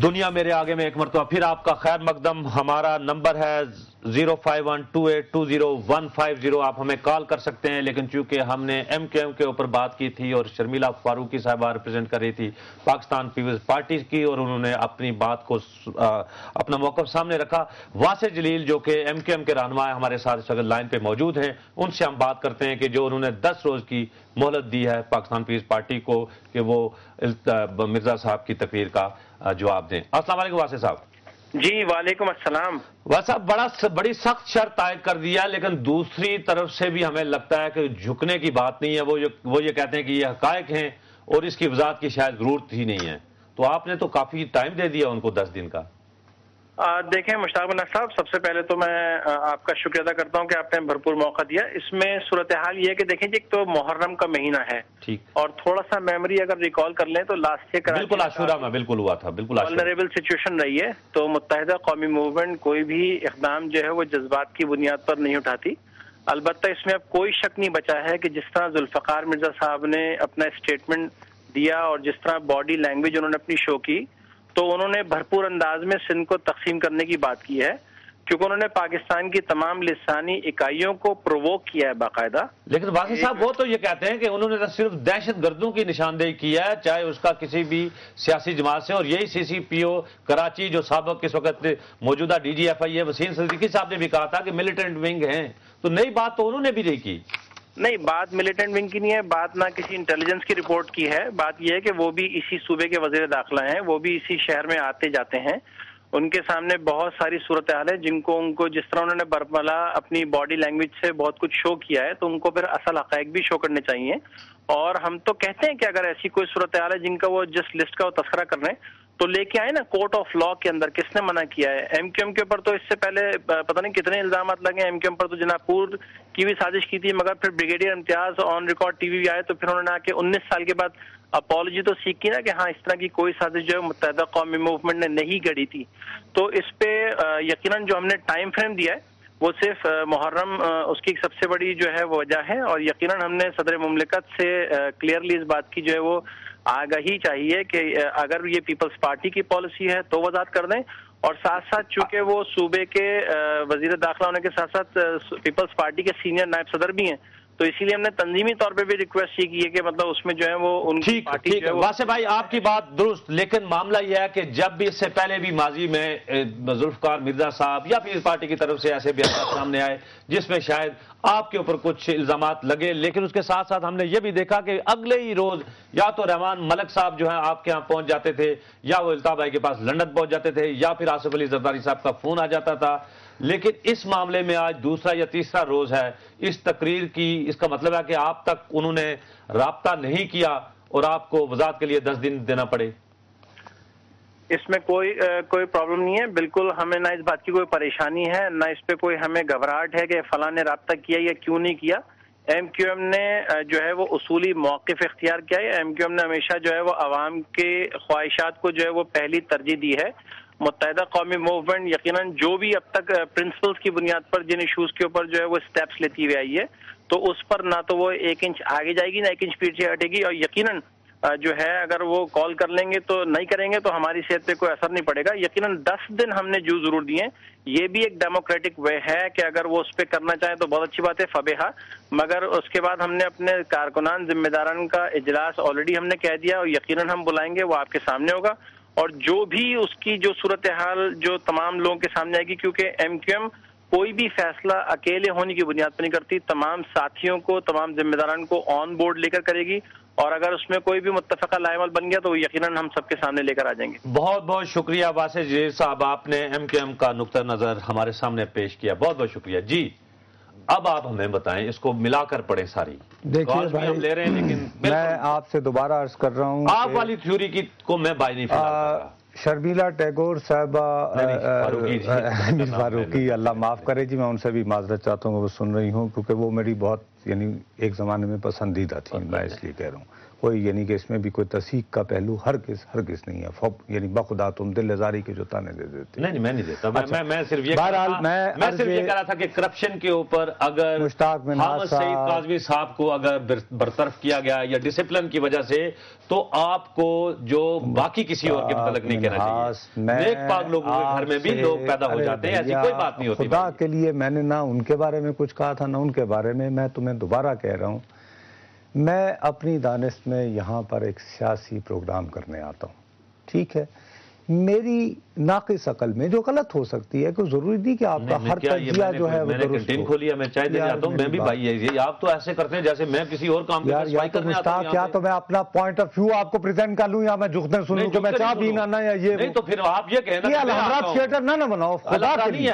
دنیا میرے آگے میں ایک مرتبہ پھر آپ کا خیر مقدم. ہمارا نمبر ہے 05128201550. آپ ہمیں کال کر سکتے ہیں، لیکن چونکہ ہم نے ایم کیو ایم کے اوپر بات کی تھی اور شرمیلا فاروقی صاحبہ ریپرزینٹ کر رہی تھی پاکستان پیپلز پارٹی کی، اور انہوں نے اپنی بات کو اپنا موقف سامنے رکھا. واسع جلیل جو کہ ایم کیو ایم کے رہنما ہمارے ساتھ اس وقت لائن پہ موجود ہیں، ان سے ہم بات کرتے ہیں کہ جو انہوں نے 10 روز کی مہلت دی ہے پاکستان پیپلز پارٹی کو کہ وہ مرزا صاحب کی تقریر کا جواب دیں. السلام علیکم واسع صاحب. جی وعلیکم السلام. واسع صاحب بڑی سخت شرط عائد کر دیا، لیکن دوسری طرف سے بھی ہمیں لگتا ہے کہ جھکنے کی بات نہیں ہے. وہ یہ کہتے ہیں کہ یہ حقائق ہیں اور اس کی وضاحت کی شاید ضرورت ہی نہیں ہے. تو آپ نے تو کافی ٹائم دے دیا ان کو 10 دن کا. دیکھیں مشتاق بن صاحب، سب سے پہلے تو میں آپ کا شکریہ ادا کرتا ہوں کہ آپ نے بھرپور موقع دیا. اس میں صورتحال یہ ہے کہ دیکھیں جی، ایک تو محرم کا مہینہ ہے اور تھوڑا سا میموری اگر ریکال کر لیں تو لاسٹ ایئر بالکل عاشورہ میں بالکل ہوا تھا، بالکل ولنریبل سچویشن رہی ہے. تو متحدہ قومی موومنٹ کوئی بھی اقدام جو ہے وہ جذبات کی بنیاد پر نہیں اٹھاتی. البتہ اس میں اب کوئی شک نہیں بچا ہے کہ جس طرح ذوالفقار مرزا صاحب نے اپنا اسٹیٹمنٹ دیا اور جس طرح باڈی لینگویج انہوں نے اپنی شو کی، تو انہوں نے بھرپور انداز میں سندھ کو تقسیم کرنے کی بات کی ہے، کیونکہ انہوں نے پاکستان کی تمام لسانی اکائیوں کو پرووک کیا ہے باقاعدہ. لیکن واقعی صاحب وہ تو یہ کہتے ہیں کہ انہوں نے صرف دہشت گردوں کی نشاندہی کی ہے، چاہے اس کا کسی بھی سیاسی جماعت سے. اور یہی سی سی پی او کراچی جو سابق اس وقت موجودہ ڈی جی ایف آئی ہے وسیم صدیقی صاحب نے بھی کہا تھا کہ ملیٹنٹ ونگ ہیں. تو نئی بات تو انہوں نے بھی نہیں کی. نہیں، بات ملیٹنٹ ونگ کی نہیں ہے، بات نہ کسی انٹیلیجنس کی رپورٹ کی ہے. بات یہ ہے کہ وہ بھی اسی صوبے کے وزیر داخلہ ہیں، وہ بھی اسی شہر میں آتے جاتے ہیں. ان کے سامنے بہت ساری صورتحال ہے جن کو جس طرح انہوں نے برملا اپنی باڈی لینگویج سے بہت کچھ شو کیا ہے، تو ان کو پھر اصل حقائق بھی شو کرنے چاہیے. اور ہم تو کہتے ہیں کہ اگر ایسی کوئی صورتحال ہے جن کا وہ جس لسٹ کا وہ تذکرہ کر رہے ہیں تو لے کے آئے نا کورٹ آف لا کے اندر. کس نے منع کیا ہے؟ ایم کیو ایم کے اوپر تو اس سے پہلے پتہ نہیں کتنے الزامات لگے. ایم کیو ایم پر تو جناب پور کی بھی سازش کی تھی، مگر پھر brigadier Imtiaz on record T V آئے تو پھر انہوں نے آ کے 19 سال کے بعد اپالوجی تو سیکھ کی نا کہ ہاں اس طرح کی کوئی سازش جو ہے متحدہ قومی موومنٹ نے نہیں گڑی تھی. تو اس پہ یقیناً جو ہم نے ٹائم فریم دیا ہے وہ صرف محرم اس کی سب سے بڑی جو ہے وہ وجہ ہے. اور یقیناً ہم نے صدر مملکت سے کلیئرلی اس بات کی جو ہے وہ آگاہی چاہیے کہ اگر یہ پیپلز پارٹی کی پالیسی ہے تو وضاحت کر دیں. اور ساتھ ساتھ چونکہ وہ صوبے کے وزیر داخلہ ہونے کے ساتھ ساتھ پیپلز پارٹی کے سینئر نائب صدر بھی ہیں، تو اسی لیے ہم نے تنظیمی طور پہ بھی ریکویسٹ یہ کی ہے کہ مطلب اس میں جو ہے وہ ان کی پارٹی جو ہے. واسع بھائی آپ کی بات درست، لیکن معاملہ یہ ہے کہ جب بھی اس سے پہلے بھی ماضی میں ذوالفقار مرزا صاحب یا پھر پارٹی کی طرف سے ایسے بیانات سامنے آئے جس میں شاید آپ کے اوپر کچھ الزامات لگے، لیکن اس کے ساتھ ساتھ ہم نے یہ بھی دیکھا کہ اگلے ہی روز یا تو رحمان ملک صاحب جو ہیں آپ کے ہاں پہنچ جاتے تھے، یا وہ الطاف بھائی کے پاس لندن پہنچ جاتے تھے، یا پھر آصف علی زرداری صاحب کا فون آ جاتا تھا. لیکن اس معاملے میں آج دوسرا یا تیسرا روز ہے اس تقریر کی. اس کا مطلب ہے کہ آپ تک انہوں نے رابطہ نہیں کیا اور آپ کو وضاحت کے لیے 10 دن دینا پڑے. اس میں کوئی پرابلم نہیں ہے. بالکل ہمیں نہ اس بات کی کوئی پریشانی ہے، نہ اس پہ کوئی ہمیں گھبراہٹ ہے کہ فلاں نے رابطہ کیا یا کیوں نہیں کیا. ایم کیو ایم نے جو ہے وہ اصولی موقف اختیار کیا ہے. ایم کیو ایم نے ہمیشہ جو ہے وہ عوام کے خواہشات کو جو ہے وہ پہلی ترجیح دی ہے. متحدہ قومی موومنٹ یقیناً جو بھی اب تک پرنسپلز کی بنیاد پر جن ایشوز کے اوپر جو ہے وہ سٹیپس لیتی ہوئی آئی ہے، تو اس پر نہ تو وہ 1 انچ آگے جائے گی نہ 1 انچ پیچھے ہٹے گی. اور یقیناً جو ہے اگر وہ کال کر لیں گے تو نہیں کریں گے تو ہماری صحت پہ کوئی اثر نہیں پڑے گا. یقیناً 10 دن ہم نے جو ضرور دیے ہیں، یہ بھی ایک ڈیموکریٹک وے ہے کہ اگر وہ اس پہ کرنا چاہیں تو بہت اچھی بات ہے، فبیہا. مگر اس کے بعد ہم نے اپنے کارکنان ذمہ داران کا اجلاس آلریڈی ہم نے کہہ دیا اور یقیناً ہم بلائیں گے، وہ آپ کے سامنے ہوگا. اور جو بھی اس کی جو صورتحال جو تمام لوگوں کے سامنے آئے گی، کیونکہ ایم کیو ایم کوئی بھی فیصلہ اکیلے ہونے کی بنیاد پر نہیں کرتی، تمام ساتھیوں کو تمام ذمہ داران کو آن بورڈ لے کر کرے گی. اور اگر اس میں کوئی بھی متفقہ لائے عمل بن گیا تو یقیناً ہم سب کے سامنے لے کر آ جائیں گے. بہت بہت شکریہ واسع جلیل صاحب، آپ نے ایم کیو ایم کا نقطہ نظر ہمارے سامنے پیش کیا. بہت بہت شکریہ. جی اب آپ ہمیں بتائیں، اس کو ملا کر پڑھیں ساری. دیکھیے بھائی، ہم لے رہے ہیں لیکن میں آپ سے دوبارہ عرض کر رہا ہوں آپ والی تھیوری کی کو میں بائی نہیں پھیلا. شرمیلا ٹیگور صاحبہ فاروقی، اللہ معاف کرے جی، میں ان سے بھی معذرت چاہتا ہوں کہ وہ سن رہی ہوں، کیونکہ وہ میری بہت ایک زمانے میں پسندیدہ تھی، میں اس لیے کہہ رہا ہوں. کوئی یعنی کہ اس میں بھی کوئی تصحیق کا پہلو ہرگز نہیں ہے، یعنی بخدا تم دل آزاری کے جو تانے دے دیتے نہیں میں نہیں دیتا، میں صرف یہ بہرحال میں صرف یہ کہہ رہا تھا کہ کرپشن کے اوپر اگر مشتاق منہاج حامد سعید کاظمی صاحب کو اگر برطرف کیا گیا یا ڈسپلن کی وجہ سے، تو آپ کو جو باقی کسی اور کے متعلق نہیں کہنا چاہیے۔ نیک پاک لوگوں کے گھر میں بھی لوگ پیدا ہو جاتے ہیں، ایسی کوئی بات نہیں ہوتی۔ خدا کے لیے میں نے نہ ان کے بارے میں کچھ کہا تھا نہ ان کے بارے میں تمہیں دوبارہ کہہ رہا ہوں، میں اپنی دانست میں یہاں پر ایک سیاسی پروگرام کرنے آتا ہوں، ٹھیک ہے؟ میری ناقص عقل میں جو غلط ہو سکتی ہے کہ ضروری نہیں کہ آپ کا ہر تجزیہ جو ہے وہ میں نے کینٹین کھولی ہے، میں چائے دے جاتا ہوں، میں بھی بھائی ہے، آپ تو ایسے کرتے ہیں جیسے میں کسی اور کام یا تو میں اپنا پوائنٹ آف ویو آپ کو پریزنٹ کر لوں یا میں جھکنے سنوں کہ میں چاہ پینا نہ یا یہ نہیں، تو پھر آپ یہ کہنا یہ الحمرات تھیٹر نہ بناؤ، خدا کے لیے۔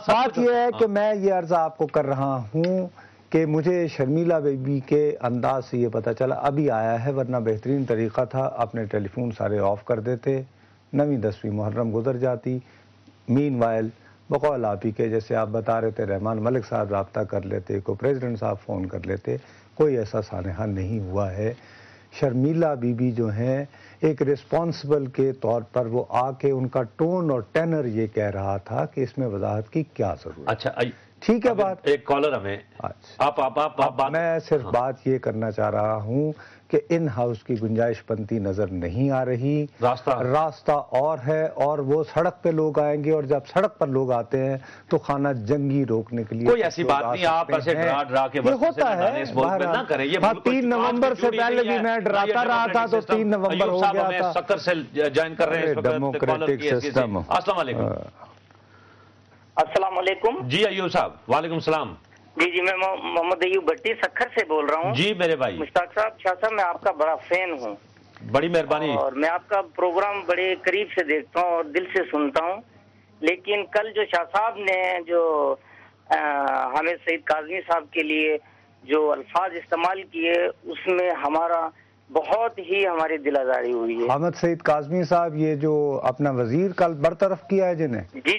بات یہ ہے کہ میں یہ عرض آپ کو کر رہا ہوں کہ مجھے شرمیلا بیبی کے انداز سے یہ پتہ چلا ابھی آیا ہے، ورنہ بہترین طریقہ تھا اپنے ٹیلی فون سارے آف کر دیتے، 9ویں 10ویں محرم گزر جاتی، مین وائل بقول آپ ہی کے جیسے آپ بتا رہے تھے رحمان ملک صاحب رابطہ کر لیتے، کوئی پریزیڈنٹ صاحب فون کر لیتے، کوئی ایسا سانحہ نہیں ہوا ہے۔ شرمیلا بی بی جو ہیں ایک رسپانسبل کے طور پر وہ آ کے ان کا ٹون اور ٹینر یہ کہہ رہا تھا کہ اس میں وضاحت کی کیا ضرورت۔ اچھا ٹھیک ہے بات، ایک کالر ہمیں میں صرف بات یہ کرنا چاہ رہا ہوں کہ ان ہاؤس کی گنجائش بنتی نظر نہیں آ رہی، راستہ اور ہے، اور وہ سڑک پہ لوگ آئیں گے، اور جب سڑک پر لوگ آتے ہیں تو خانہ جنگی روکنے کے لیے کوئی ایسی بات نہیں، آپ ایسے ڈرا کے ہوتا ہے۔ 3 نومبر سے پہلے بھی میں ڈراتا رہا تھا تو 3 نومبر ہو گیا تھا۔ سکر سے جوائن کر رہے ہیں ڈیموکریٹک سسٹم۔ السلام علیکم۔ السلام علیکم۔ جی ایوب صاحب، وعلیکم السلام۔ جی میں محمد ایوب بھٹی سکھر سے بول رہا ہوں۔ جی میرے بھائی مشتاق صاحب، شاہ صاحب، میں آپ کا بڑا فین ہوں، بڑی مہربانی۔ اور میں آپ کا پروگرام بڑے قریب سے دیکھتا ہوں اور دل سے سنتا ہوں، لیکن کل جو شاہ صاحب نے جو حامد سعید کاظمی صاحب کے لیے جو الفاظ استعمال کیے، اس میں بہت ہی ہماری دل آزاری ہوئی ہے۔ حامد سعید کاظمی صاحب یہ جو اپنا وزیر کل برطرف کیا ہے جنہیں، جی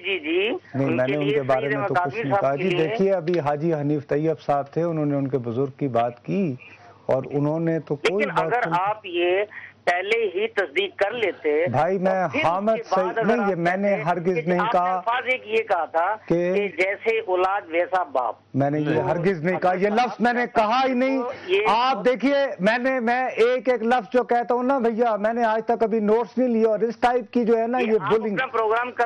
نہیں میں نے ان کے بارے میں تو کچھ نہیں کہا جی۔ دیکھیے ابھی حاجی حنیف طیب صاحب تھے، انہوں نے ان کے بزرگ کی بات کی اور انہوں نے تو کوئی لیکن اگر آپ یہ پہلے ہی تصدیق کر لیتے بھائی، میں حامد سعید نہیں، یہ میں نے ہرگز نہیں کہا، ایک یہ کہا تھا کہ جیسے اولاد ویسا باپ، میں نے یہ ہرگز نہیں کہا، یہ لفظ میں نے کہا ہی نہیں۔ آپ دیکھیے میں ایک لفظ جو کہتا ہوں نا بھیا، میں نے آج تک ابھی نوٹس نہیں لیا، اور اس ٹائپ کی جو ہے نا یہ بولنگ،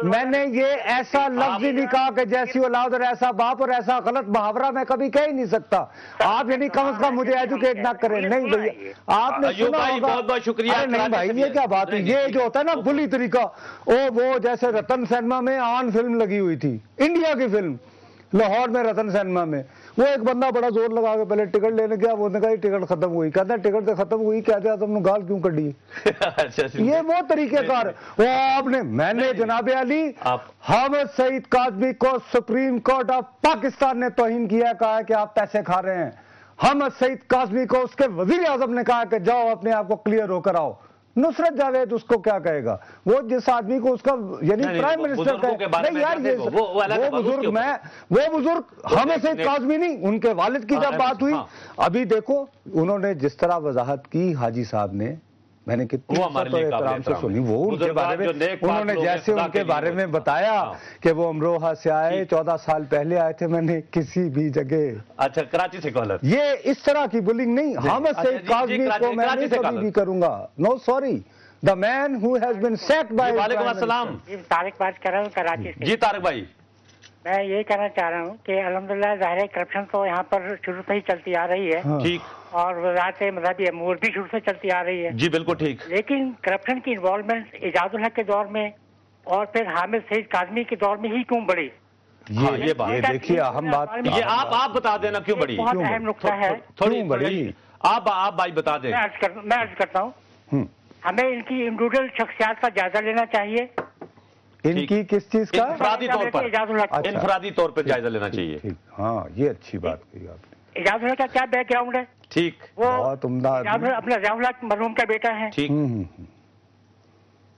میں نے یہ ایسا لفظ ہی نہیں کہا کہ جیسی اولاد اور ایسا باپ، اور ایسا غلط محاورہ میں کبھی کہہ ہی نہیں سکتا۔ آپ یعنی کم از کم مجھے ایجوکیٹ نہ کریں۔ نہیں بھیا، آپ نے سنا ہوگا، بہت بہت شکریہ۔ نہیں بھائی، یہ کیا بات ہے؟ یہ جو ہوتا ہے نا بلی طریقہ، وہ جیسے رتن سینما میں آن فلم لگی ہوئی تھی، انڈیا کی فلم، لاہور میں رتن سینما میں، وہ ایک بندہ بڑا زور لگا کے پہلے ٹکٹ لینے گیا، وہ نے کہا ٹکٹ ختم ہوئی، کہتا ہے ٹکٹ تو ختم ہوئی، کہتے ہیں تم نے گال کیوں کر دی؟ یہ وہ طریقہ کار وہ آپ نے، میں نے جناب علی حامد سعید کاظمی کو سپریم کورٹ آف پاکستان نے توہین کیا، کہا ہے کہ آپ پیسے کھا رہے ہیں۔ حامد سعید کاظمی کو اس کے وزیر اعظم نے کہا کہ جاؤ اپنے آپ کو کلیئر ہو کر آؤ۔ نصرت جاوید اس کو کیا کہے گا؟ وہ جس آدمی کو اس کا یعنی پرائم منسٹر نہیں یار، وہ بزرگ حامد سعید کاظمی نہیں، ان کے والد کی جب بات ہوئی، ابھی دیکھو انہوں نے جس طرح وضاحت کی حاجی صاحب نے، میں نے کتنی احترام سے سنی، وہ ان کے بارے میں انہوں نے جیسے ان کے بارے میں بتایا کہ وہ امروہہ سے آئے، 14 سال پہلے آئے تھے، میں نے کسی بھی جگہ، اچھا کراچی سے کالر، یہ اس طرح کی بلنگ نہیں، حامد سعید کاظمی کو میں نہیں کبھی بھی کروں گا، no sorry, the man who has been sacked by۔ وعلیکم السلام، طارق بات کر رہا ہوں کراچی سے۔ جی طارق بھائی، میں یہ کہنا چاہ رہا ہوں کہ الحمدللہ ظاہر ہے کرپشن تو یہاں پر شروع سے ہی چلتی آ رہی ہے، ٹھیک، اور وزارت مذہبی امور بھی شروع سے چلتی آ رہی ہے، جی بالکل ٹھیک، لیکن کرپشن کی انوالومنٹ اعجاز الحق کے دور میں اور پھر حامد سعید کاظمی کے دور میں ہی کیوں بڑھی؟ یہ بات دیکھیے اہم بات، یہ آپ بتا دینا کیوں بڑی، بہت اہم نقطہ ہے، تھوڑی بڑی، آپ بھائی بتا دیں۔ میں عرض کرتا ہوں، ہمیں ان کی انڈیویجول شخصیات کا جائزہ لینا چاہیے۔ ان کی کس چیز کا؟ انفرادی طور پر جائزہ لینا چاہیے۔ ہاں یہ اچھی بات کہی آپ نے۔ اعجاز اللہ کا کیا بیک گراؤنڈ ہے؟ ٹھیک، وہ بہت عمدہ، اپنا ضیاء الحق مرحوم کا بیٹا ہے، ٹھیک،